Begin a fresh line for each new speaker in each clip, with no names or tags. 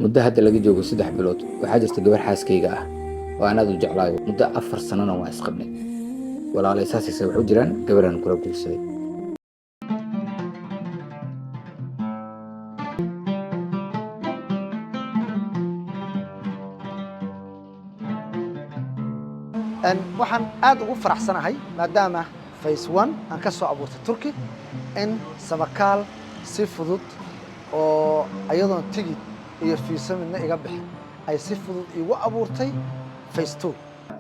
muddo hadda laga joogo 3 bilood waxaa jirta gabar xaaskayga ah oo aan aad u jeclaayo muddo 4 sanana waa isqabnay walaalay saasiisa wuxuu jiraan gabaraan kula guursaday
waxaan aad ugu faraxsanahay maadaama phase 1 aan ka soo abuurtay Turkey in sabakaal si fudud oo ayadoon tigid iyo fiisa midna iga bixin ay si fudud igu abuurtay phase 2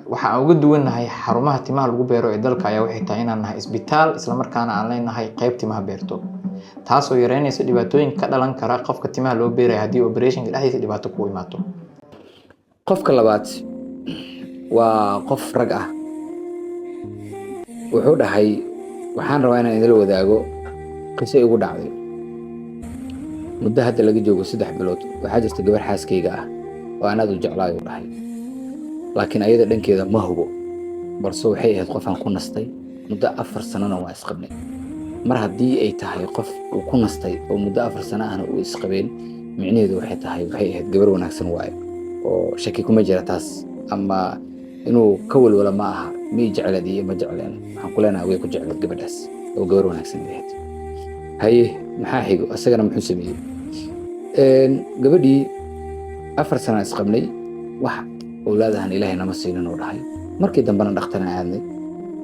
waxaan uga duwanahay xarumaha timaha lagu beero ee dalka ayaa waxay tahay inaan nahay isbitaal isla markaana aan leenahay qayb timaha beerto taasoo yareynaysa dhibaatooyin ka dhalan kara qofka timaha loo beeray haddii operationka dhexdiisa dhibaato ku imaato
qofka labaad waa qof rag ah wuxuu dhahay waxaan rabaa inaan idin wadaago qiso igu dhacday muddo hadda laga joogo 3 bilood waxaa jirta gabar xaaskayga ah oo aan aad u jeclaayo dhahay laakiin ayada dhankeeda ma hubo balse waxay ahayd qof aan ku nastay muddo 4 sanana waa isqabnay mar haddii ay tahay qof uu ku nastay oo muddo 4 sano ahna uu isqabeen micnaheedu waxay ahayd gabar wanaagsan waaye oo shaki kuma jira taas ama inuu ka walwala ma aha ma jecladii ma jeclaan waxaan ku leenahay way ku jeclad gabadhaas oo gabar wanaagsan ahayd haye maxaa xigo asagana muxuu sameeyay gabadhii 4 sano isqabnay wax awlaadahan ilaahay nama siinin oo dhahay markii dambana dhakhtarna aadnay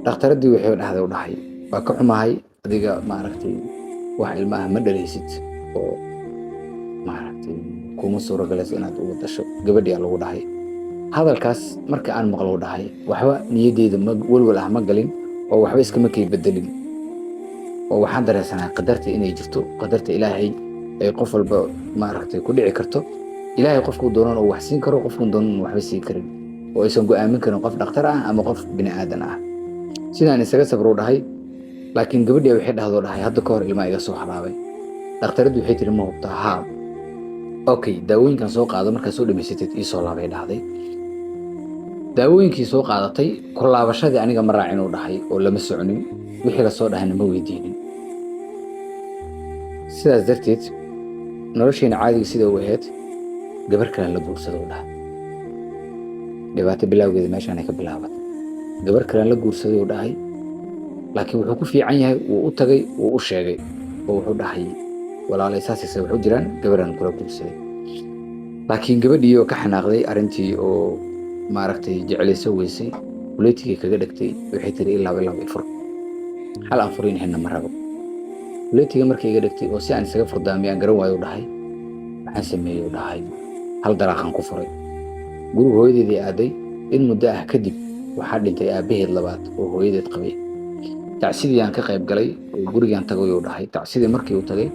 dhakhtaradii waxay dhahday oo dhahay waa ka xumahay adiga ma aragtay wax ilmaha ma dhalaysid oo ma aragtay kuma suuragalayso inaad ugu dasho gabadhii lagu dhahay hadalkaas marka aan maqlo dhahay waxba niyadeeda ma walwal ah ma galin oo waxba iskama kay bedelin oo waxaan dareesanaa qadarta inay jirto qadarta ilaahay ay qof walba ma aragtay ku dhici karto ilaahay qofku doonan oo wax siin karo qofku doonan waxba siin karin oo aysan go'aamin karin qof dhakhtar ah ama qof bini aadan ah sidaan isaga sabro dhahay laakiin gabadhii waxay dhahdo dhahay hadda ka hor ilma iga soo halaabay dhakhtaradu waxay tiri ma hubtaa haa okay daawooyinkan soo qaado marka soo dhameysatid ii soo laabay dhahday daawooyinkii soo qaadatay ku laabashadii aniga ma raacin oo dhahay oo lama soconin wixii la soo dhahayna ma weydiinin sidaas darteed nolosheena caadiga sida uu ahayd gabar kale la guursado dhahay dhibaato bilowgeeda meeshaan ay ka bilaabatay gabar kale la guursaday oo dhahay laakiin wuxuu ku fiican yahay wuu u tagay wuu u sheegay oo wuxuu dhahay walaalay saasiisa wuxuu jiraan gabaraan kula guursaday laakiin gabadhii oo ka xanaaqday arrintii oo maaragtay jeclayso weysay kuleetigii kaga dhagtay waxay tiri ilaa ifur hal aan furin henna ma rabo kuleetiga markay iga dhagtay oo si aan isaga furdaamiyaan garan waayo dhahay waxaan sameeyay dhahay hal daraaqan ku furay guriga hooyadeedii aaday in muddo ah kadib waxaa dhintay aabaheed labaad oo hooyadeed qabay tacsidii aan ka qayb galay oo gurigaan tagay oo dhahay tacsidii markii uu tagay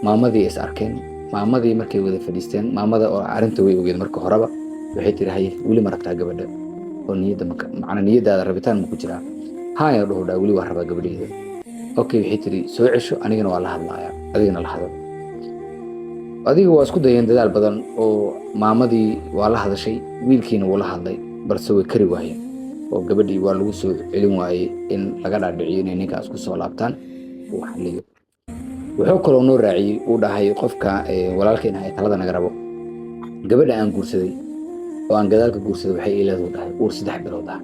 maamadii is arkeen maamadii markay wada fadhiisteen maamada oo arrinta way ogeed marka horeba waxay tiri hay weli ma rabtaa gabadha oo niyadaada rabitaan ma ku jiraa haaya dhaho weli waa rabaa gabadheeda okay waxay tiri soo cesho anigana waa la hadlaaya adigana la hadal adiga waa isku dayeen dadaal badan oo maamadii waa la hadashay wiilkiina wuu la hadlay balse way kari waayeen oo gabadhii waa lagu soo celin waayey in laga dhaadhiciyo inay ninkaas ku soo laabtaan uu xalliyo wuxuu kaloo noo raaciyey uu dhahay qofka walaalkeena ay talada naga rabo gabadha aan guursaday oo aan gadaalka guursaday waxay ileedahay dhahay uur 3 bilood ah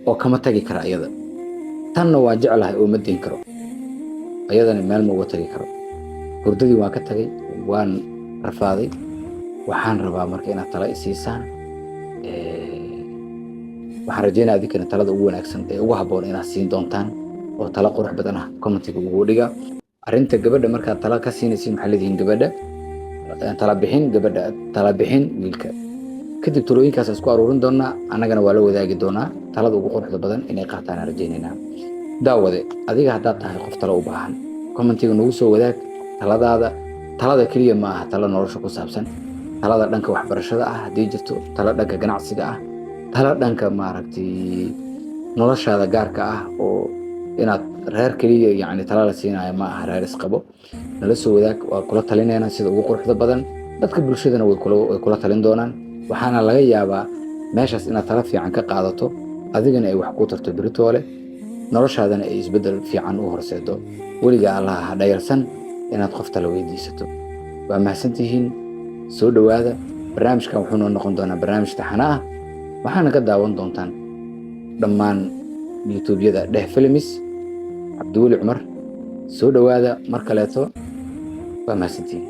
oo kama tagi kara ayada tanna waa jeclahay oo ma deyn karo ayadana meel ma uga tagi karo hurdadii waan ka tagay waan rafaaday waxaan rabaa marka inaad tala isiisaan waxaan rajaynayaa adinkana talada ugu wanaagsan ee ugu habboon inaad siin doontaan oo tala qurux badan ah commentiga ugu dhiga arrinta gabadha markaad tala ka siinaysiin maxaa leedihiin gabadha tala bixin wiilka kadib talooyinkaas isku aruurin doonaa annagana waa la wadaagi doonaa talada ugu quruxda badan inay qaataan rajaynaynaa daawade adiga haddaad tahay qof talo u baahan commentiga nagu soo wadaag talada keliya ma aha talo nolosha ku saabsan talada dhanka waxbarashada ah haddii jirto talo dhanka ganacsiga ah talo dhanka maaragtay noloshaada gaarka ah oo inaad reer keliya yacni talo la siinayo ma aha reer isqabo nala soo wadaag waa kula talinayna sida ugu quruxda badan dadka bulshadana way kula talin doonaan waxaana laga yaabaa meeshaas inaad talo fiican ka qaadato adigana ay wax ku tarto biritoole noloshaadana ay isbeddel fiican u horseedo weliga allaha ha dhayarsan inaad qof talo weydiisato waa mahadsantihiin soo dhawaada barnaamijkan wuxuu noo noqon doonaa barnaamij taxana ah waxaana ka daawan doontaan dhammaan youtube-yada dheh films cabdiweli cumar soo dhawaada mar kaleeto waa mahadsantiin